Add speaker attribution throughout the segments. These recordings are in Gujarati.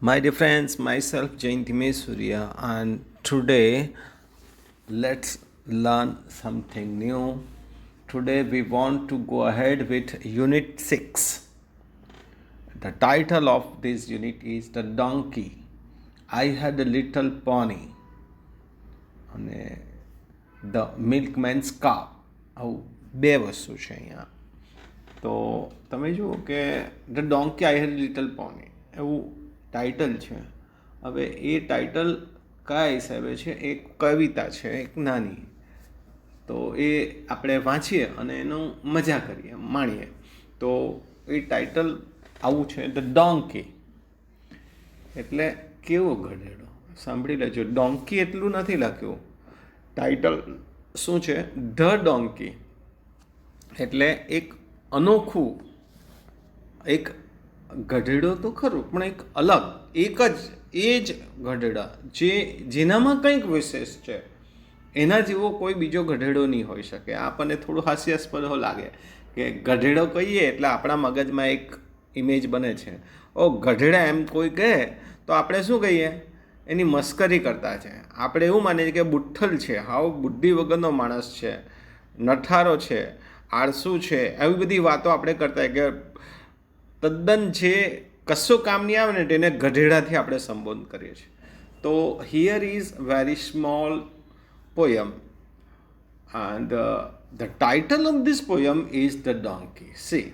Speaker 1: My dear friends, myself Jayanti Surya, and today let's learn something new. Today we want to go ahead with Unit 6. The title of this unit is The Donkey. I had a little pony. અને ધ મિલ્કમેન્સ કાવ, આવું બે વસ્તુ છે અહીંયા. તો તમે જુઓ કે the donkey I had little pony એવું ટાઇટલ છે. હવે એ ટાઇટલ કયા હિસાબે છે? એક કવિતા છે, એક નાની. તો એ આપણે વાંચીએ અને એનું મજા કરીએ, માણીએ. તો એ ટાઇટલ આવું છે, ધ ડોંકી એટલે કેવો ગધેડો. સાંભળી લેજો, ડોંકી એટલું નથી લખ્યું. ટાઇટલ શું છે? ધ ડોંકી એટલે એક અનોખું, એક ગધેડો તો ખરું, પણ એક અલગ, એક જ એ જ ગધેડા જેનામાં કંઈક વિશેષ છે. એના જેવો કોઈ બીજો ગધેડો નહીં હોઈ શકે. આપણને થોડું હાસ્યાસ્પદ લાગે કે ગધેડો કહીએ એટલે આપણા મગજમાં એક ઇમેજ બને છે. ગધેડા એમ કોઈ કહે તો આપણે શું કહીએ? એની મસ્કરી કરતા છે. આપણે એવું માનીએ છીએ કે બુઠ્ઠલ છે, હાવ બુદ્ધિ વગરનો માણસ છે, નઠારો છે, આળસુ છે, એવી બધી વાતો આપણે કરતા કે તદ્દન જે કશું કામ નહીં આવે ને તેને ગધેડાથી આપણે સંબોધન કરીએ છીએ. તો here is very small poem and the title of this poem is the donkey. C,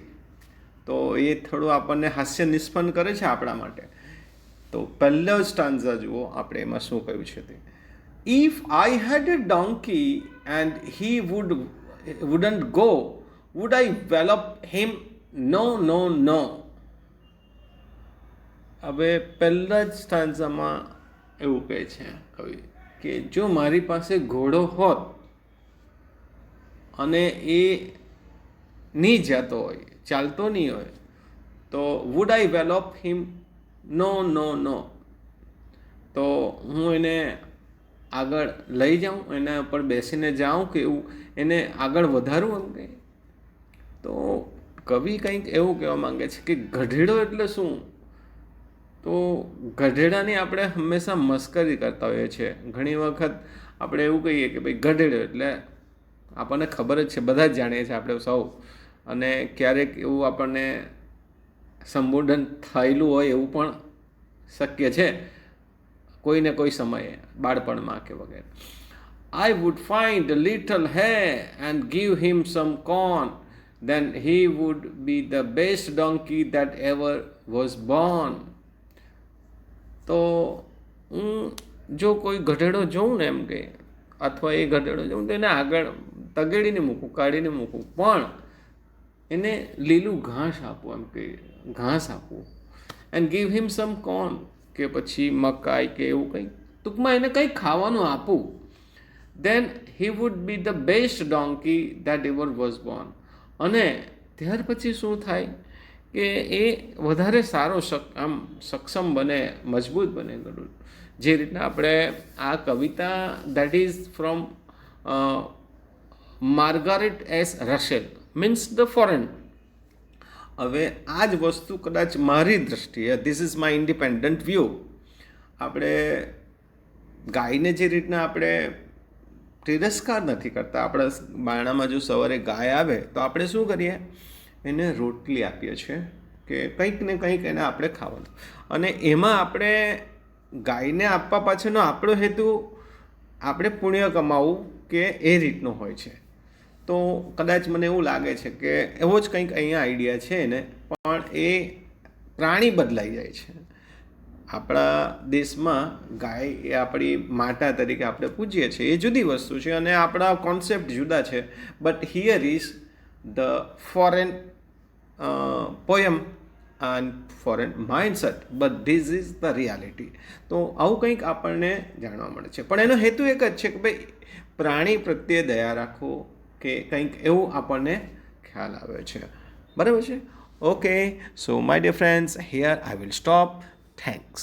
Speaker 1: તો એ થોડું આપણને હાસ્ય નિષ્પન્ન કરે છે આપણા માટે. તો પહેલો સ્ટાન્ઝા જુઓ આપણે, એમાં શું કહ્યું છે તે. If I had a donkey and he wouldn't go, would I develop him? No, no, no. હવે પહેલા જ સ્ટાન્ઝામાં એવું કહે છે કવિ કે જો મારી પાસે ઘોડો હોત અને એ નહીં જતો હોય, ચાલતો નહીં હોય, તો would I develop him? નો નો નો. તો હું એને આગળ લઈ જાઉં, એના ઉપર બેસીને જાઉં કે એવું એને આગળ વધારું એમ કંઈ. તો કવિ કંઈક એવું કહેવા માંગે છે કે ગધેડો એટલે શું? તો ગધેડાની આપણે હંમેશા મસ્કરી કરતા હોઈએ છીએ. ઘણી વખત આપણે એવું કહીએ કે ભાઈ ગધેડો એટલે આપણને ખબર જ છે, બધા જ જાણીએ છીએ આપણે સૌ. અને ક્યારેક એવું આપણને સંબોધન થયેલું હોય એવું પણ શક્ય છે કોઈને કોઈ સમયે, બાળપણમાં કે વગેરે. I would find a little hare and give him some corn, then he would be the best donkey that ever was born. તો હું જો કોઈ ગધેડો જોઉં ને એમ કે, અથવા એ ગધેડો જોઉં તો એને આગળ તગેડીને મૂકું, કાઢીને મૂકું, પણ એને લીલું ઘાસ આપવું, એમ કે ઘાસ આપવું. And give him some corn, કે પછી મકાઈ કે એવું કંઈક, ટૂંકમાં એને કંઈક ખાવાનું આપવું. Then he would be the best donkey that ever was born. અને ત્યાર પછી શું થાય કે એ વધારે સારો સક્ષમ બને, મજબૂત બને ગરુડ. જે રીતના આપણે આ કવિતા that is from Margaret S Russell, means the foreign. હવે આ જ વસ્તુ કદાચ મારી દૃષ્ટિએ, this is my independent view, આપણે ગાયને જે રીતના આપણે તિરસ્કાર નથી કરતા. આપણા બારણામાં જો સવારે ગાય આવે તો આપણે શું કરીએ? એને રોટલી આપીએ છીએ કે કંઈક ને કંઈક એને આપણે ખાવાનું. અને એમાં આપણે ગાયને આપવા પાછળનો આપણો હેતુ આપણે પુણ્ય કમાવું કે એ રીતનો હોય છે. તો કદાચ મને એવું લાગે છે કે એવો જ કંઈક અહીંયા આઈડિયા છે એને, પણ એ પ્રાણી બદલાઈ જાય છે. આપણા દેશમાં ગાય એ આપણી માતા તરીકે આપણે પૂજીએ છીએ, એ જુદી વસ્તુ છે અને આપણા કોન્સેપ્ટ જુદા છે. But here is the foreign poem and foreign mindset, but this is the reality. તો આવું કંઈક આપણને જાણવા મળે છે, પણ એનો હેતુ એક જ છે કે ભાઈ પ્રાણી પ્રત્યે દયા રાખવો, કે કંઈક એવું આપણને ખ્યાલ આવે છે. બરાબર છે? Okay, so my dear friends, here I will stop. Thanks.